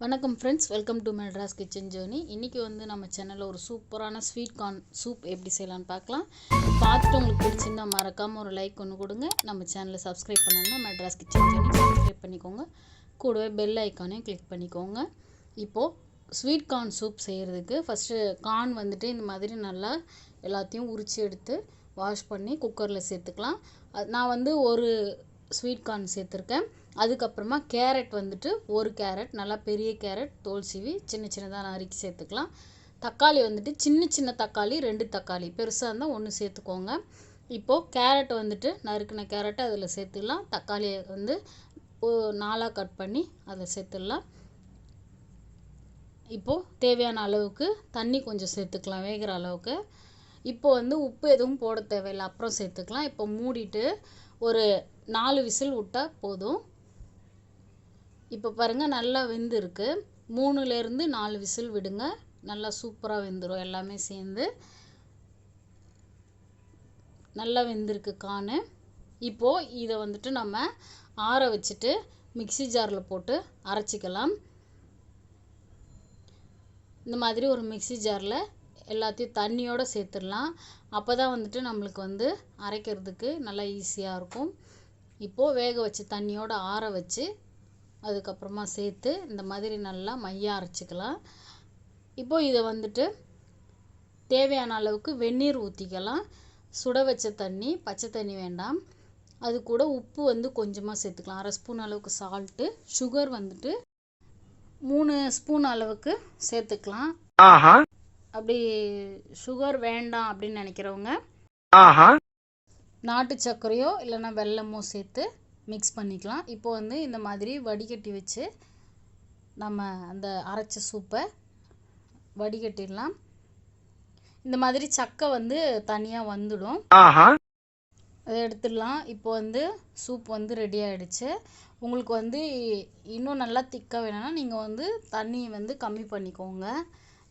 வணக்கம் friends, welcome to Madras kitchen journey. இன்றைக்கி நம்ம சேனலில் ஒரு சூப்பரான ஸ்வீட் கார்ன் சூப் எப்படி செய்யலான்னு பார்க்கலாம். பார்த்துட்டு உங்களுக்கு பிடிச்சிருந்தா மறக்காமல் ஒரு லைக் ஒன்று கொடுங்க. நம்ம சேனலை சப்ஸ்கிரைப் பண்ணணும்னா மெட்ராஸ் கிச்சன் ஜர்னி சப்ஸ்கிரைப் பண்ணிக்கோங்க. கூடவே பெல் ஐக்கானையும் கிளிக் பண்ணிக்கோங்க. இப்போது ஸ்வீட் கார்ன் சூப் செய்கிறதுக்கு ஃபஸ்ட்டு கார்ன் இந்த மாதிரி நல்லா எல்லாத்தையும் உரித்து எடுத்து வாஷ் பண்ணி குக்கரில் சேர்த்துக்கலாம். நான் ஒரு ஸ்வீட் கார்ன் சேர்த்துருக்கேன். அதுக்கப்புறமா கேரட் ஒரு கேரட் நல்லா பெரிய கேரட் தோல் சீவி சின்ன சின்னதாக நறுக்கி சேர்த்துக்கலாம். தக்காளி சின்ன சின்ன தக்காளி 2 தக்காளி, பெருசாக இருந்தால் 1 சேர்த்துக்கோங்க. இப்போது கேரட் நறுக்கின கேரட்டை அதில் சேர்த்துடலாம். தக்காளியை 4 கட் பண்ணி அதில் சேர்த்துடலாம். இப்போது தேவையான அளவுக்கு தண்ணி கொஞ்சம் சேர்த்துக்கலாம் வேகிற அளவுக்கு. இப்போது உப்பு எதுவும் போட தேவையில்லை, அப்புறம் சேர்த்துக்கலாம். இப்போ மூடிட்டு ஒரு 4 விசில் விட்டால் போதும். இப்போ பாருங்கள், நல்லா வெந்திருக்கு. 3லேருந்து 4 விசில் விடுங்க, நல்லா சூப்பராக வெந்துடும். எல்லாமே சேர்ந்து நல்லா வெந்திருக்கு கார்னு. இப்போது இதை நம்ம ஆற வச்சுட்டு மிக்ஸி ஜாரில் போட்டு அரைச்சிக்கலாம். இந்த மாதிரி ஒரு மிக்ஸி ஜாரில் எல்லாத்தையும் தண்ணியோடு சேர்த்துடலாம். அப்போ தான் நம்மளுக்கு அரைக்கிறதுக்கு நல்லா ஈஸியாக இருக்கும். இப்போது வேக வச்சு தண்ணியோடு ஆற வச்சு அதுக்கப்புறமா சேர்த்து இந்த மாதிரி நல்லா மையாக அரைச்சிக்கலாம். இப்போது இதை தேவையான அளவுக்கு வெந்நீர் ஊற்றிக்கலாம். சுட வச்ச தண்ணி, பச்சை தண்ணி வேண்டாம். அது கூட உப்பு கொஞ்சமாக சேர்த்துக்கலாம். 1/2 ஸ்பூன் அளவுக்கு சால்ட்டு, சுகர் 3 ஸ்பூன் அளவுக்கு சேர்த்துக்கலாம். அப்படி சுகர் வேண்டாம் அப்படின்னு நினைக்கிறவங்க நாட்டு சர்க்கரையோ இல்லைன்னா வெல்லமோ சேர்த்து மிக்ஸ் பண்ணிக்கலாம். இப்போது இந்த மாதிரி வடிகட்டி வச்சு நம்ம அந்த அரைச்ச சூப்பை வடிகட்டிடலாம். இந்த மாதிரி சக்கை தனியாக வந்துடும், அதை எடுத்துடலாம். இப்போ சூப் ரெடி ஆகிடுச்சு. உங்களுக்கு இன்னும் நல்லா திக்காக வேணும்னா நீங்கள் தண்ணி கம்மி பண்ணிக்கோங்க.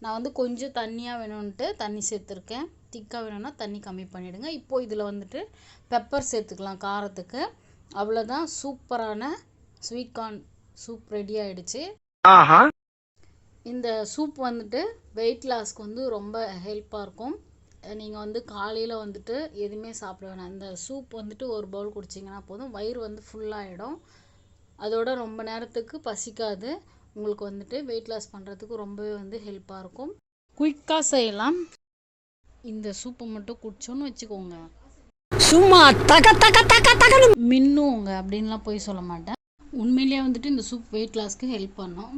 நான் கொஞ்சம் தண்ணியாக வேணும்ன்ட்டு தண்ணி சேர்த்துருக்கேன். திக்காக வேணும்னா தண்ணி கம்மி பண்ணிவிடுங்க. இப்போது இதில் பெப்பர் சேர்த்துக்கலாம் காரத்துக்கு. அவ்வளோதான், சூப்பரான ஸ்வீட் கார்ன் சூப் ரெடி ஆகிடுச்சு. இந்த சூப் வெயிட் லாஸ்க்கு ரொம்ப ஹெல்ப்பாக இருக்கும். நீங்கள் காலையில் எதுவுமே சாப்பிட வேணாம். இந்த சூப் ஒரு பவுல் குடிச்சிங்கன்னா போதும், வயிறு ஃபுல்லாகிடும். அதோட ரொம்ப நேரத்துக்கு பசிக்காது. உங்களுக்கு வெயிட் லாஸ் பண்ணுறதுக்கு ரொம்பவே ஹெல்ப்பாக இருக்கும். குயிக்காக செய்யலாம். இந்த சூப்பை மட்டும் குடிச்சோன்னு வச்சுக்கோங்க, சும்மா தக தக தக தகன்னு மின்னுங்க அப்படின்லாம் போய் சொல்ல மாட்டேன். உண்மையிலேயே இந்த சூப் வெயிட் லாஸ்க்கு ஹெல்ப் பண்ணும்.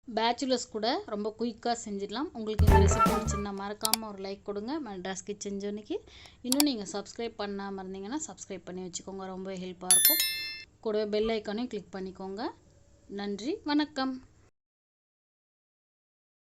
பேச்சுலர்ஸ் கூட ரொம்ப குயிக்காக செஞ்சிடலாம். உங்களுக்கு இந்த ரெசிபி பிடிச்சிருந்தா மறக்காமல் ஒரு லைக் கொடுங்க. மெட்ராஸ் கிச்சன் ஜர்னிக்கு இன்னும் நீங்கள் சப்ஸ்கிரைப் பண்ணாமல் இருந்தீங்கன்னா சப்ஸ்கிரைப் பண்ணி வச்சுக்கோங்க, ரொம்ப ஹெல்ப்பாக இருக்கும். கூடவே பெல் ஐக்கானையும் கிளிக் பண்ணிக்கோங்க. நன்றி, வணக்கம்.